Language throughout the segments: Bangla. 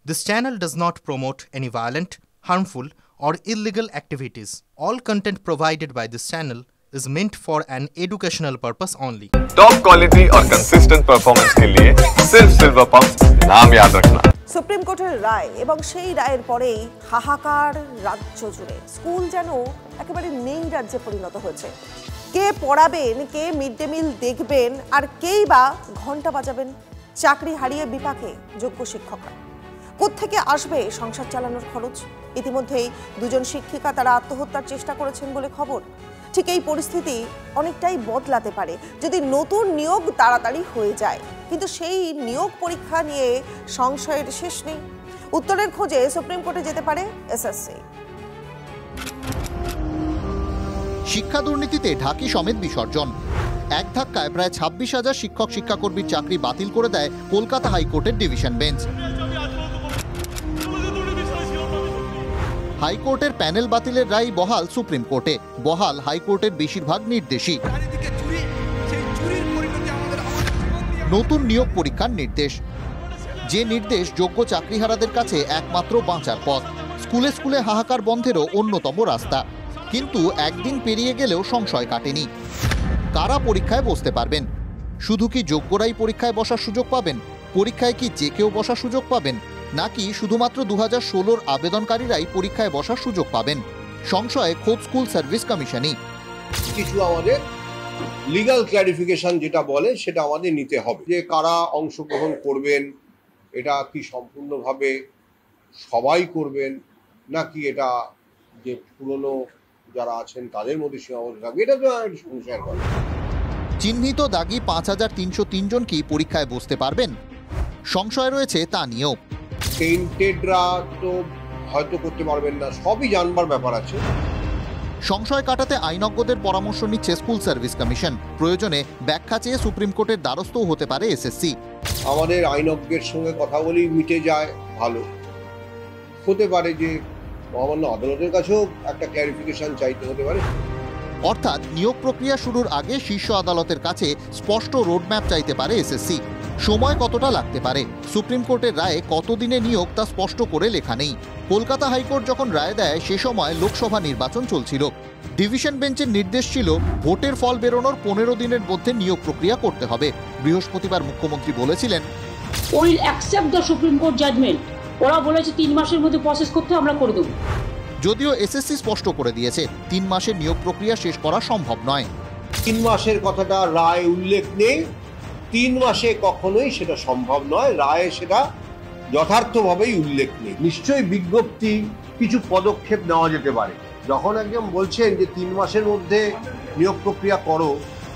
This channel does not promote any violent, harmful, or illegal activities. All content provided by this channel is meant for an educational purpose only. Top quality और कंसिस्टेंट परफॉर्मेंस के लिए सिर्फ सिल्वर पंप्स नाम याद रखना। সুপ্রিম কোর্টের রায় এবং সেই রায়ের পরেই হাহাকার রাজ্য জুড়ে। স্কুল যেন একেবারে নেই রাজ্যে পরিণত হয়েছে। কে পড়াবেন, কে মিড ডে মিল দেখবেন, আর কেই বা ঘন্টা বাজাবেন? চাকরি হারিয়ে বিপাকে যোগ্য শিক্ষকরা। কোত্থেকে আসবে সংসার চালানোর খরচ? ইতিমধ্যেই দুজন শিক্ষিকা তারা আত্মহত্যার চেষ্টা করেছেন বলে খবর। ঠিক এই পরিস্থিতি অনেকটাই বদলাতে পারে যদি নতুন নিয়োগ তাড়াতাড়ি হয়ে যায়, কিন্তু সেই নিয়োগ পরীক্ষা নিয়ে সংশয়ের শেষ নেই। উত্তরের খোঁজে সুপ্রিম কোর্টে যেতে পারে এসএসসি। শিক্ষা দুর্নীতিতে ঢাকি সমেত বিসর্জন। এক ধাক্কায় প্রায় 26,000 শিক্ষক শিক্ষাকর্মীর চাকরি বাতিল করে দেয় কলকাতা হাইকোর্টের ডিভিশন বেঞ্চ। হাইকোর্টের প্যানেল বাতিলের রায় বহাল সুপ্রিম কোর্টে, বহাল হাইকোর্টের বেশিরভাগ নির্দেশই। নতুন নিয়োগ পরীক্ষার নির্দেশ, যে নির্দেশ যোগ্য চাকরিহারাদের কাছে একমাত্র বাঁচার পথ। স্কুলে স্কুলে হাহাকার বন্ধেরও অন্যতম রাস্তা। কিন্তু একদিন পেরিয়ে গেলেও সংশয় কাটেনি। কারা পরীক্ষায় বসতে পারবেন? শুধু কি যোগ্যরাই পরীক্ষায় বসার সুযোগ পাবেন? পরীক্ষায় কি যে কেউ বসার সুযোগ পাবেন, নাকি শুধুমাত্র 2016-র আবেদনকারীরাই পরীক্ষায় বসার সুযোগ পাবেন? সংশয়ে খোদ স্কুল সার্ভিস কমিশনই। কিছু আমাদের লিগ্যাল ক্লারিফিকেশন যেটা বলে সেটা আমাদের নিতে হবে, যে কারা অংশগ্রহণ করবেন, এটা কি সম্পূর্ণভাবে সবাই করবেন, নাকি এটা যে পুরনো যারা আছেন তাদের মধ্যে সীমাবদ্ধ থাকবে, এটা তো সংশয়ের কথা। চিহ্নিত দাগি 5,303 জন কি পরীক্ষায় বসতে পারবেন? সংশয় রয়েছে তা নিয়েও। টেন্টেডরা তো হয়তো করতে পারবেন না, সবই জানবার ব্যাপার আছে। সংশয় কাটাতে আইনজ্ঞদের পরামর্শ নিচ্ছে স্কুল সার্ভিস কমিশন। প্রয়োজনে ব্যাখ্যা চেয়ে সুপ্রিম কোর্টের দ্বারস্থও হতে পারে এসএসসি। আমাদের আইনজ্ঞের সঙ্গে কথা বলেই মিটে যায় ভালো। হতে পারে যে মহামান্য আদালতের কাছেও একটা ক্লারিফিকেশন চাইতে হতে পারে। অর্থাৎ নিয়োগ প্রক্রিয়া শুরুর আগে শীর্ষ আদালতের কাছে স্পষ্ট রোডম্যাপ চাইতে পারে এসএসসি। সময় কতটা লাগতে পারে, সুপ্রিম কোর্টের রায়ে কতদিনে নিয়োগ তা স্পষ্ট করে লেখা নেই। কলকাতা হাইকোর্ট যখন রায় দেয় সে সময় লোকসভা নির্বাচন চলছিল। ডিভিশন বেঞ্চের নির্দেশ ছিল ভোটের ফল বেরোনোর 15 দিনের মধ্যে নিয়োগ প্রক্রিয়া করতে হবে। বৃহস্পতিবার মুখ্যমন্ত্রী বলেছিলেন, will accept the Supreme Court judgment. ওরা বলেছে 3 মাসের মধ্যে প্রসেস করতে আমরা করে দেব। যদিও এসএসসি স্পষ্ট করে দিয়েছে 3 মাসের নিয়োগ প্রক্রিয়া শেষ করা সম্ভব নয়। 3 মাসের কথাটা রায় উল্লেখ নেই। 3 মাসে কখনোই সেটা সম্ভব নয়, রায়ে সেটা যথার্থভাবেই উল্লেখ নেই। নিশ্চয়ই বিজ্ঞপ্তি কিছু পদক্ষেপ নেওয়া যেতে পারে। যখন একজন বলছেন যে 3 মাসের মধ্যে নিয়োগ প্রক্রিয়া করো,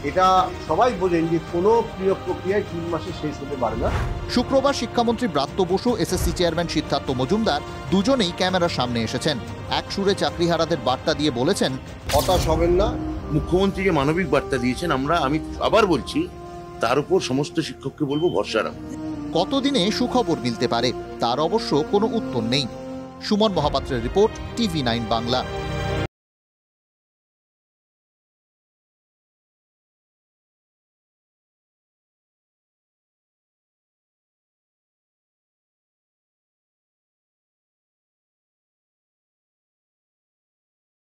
এটা সবাই বোঝেন যে কোনো নিয়োগ প্রক্রিয়ায় 3 মাসে শেষ হতে পারে না। শুক্রবার শিক্ষামন্ত্রী ব্রাত্য বসু, এসএসসি চেয়ারম্যান সিদ্ধার্থ মজুমদার দুজনেই ক্যামেরার সামনে এসেছেন। এক সুরে চাকরিহারাদের বার্তা দিয়ে বলেছেন, হতাশ হবেন না। মুখ্যমন্ত্রী যে মানবিক বার্তা দিয়েছেন, আমি আবার বলছি, তার উপর সমস্ত শিক্ষককে বলবো ভরসা রাখুন। কতদিনে সুখবর মিলতে পারে তার অবশ্য কোনো উত্তর নেই। সুমন মহাপাত্রের রিপোর্ট, TV9 বাংলা।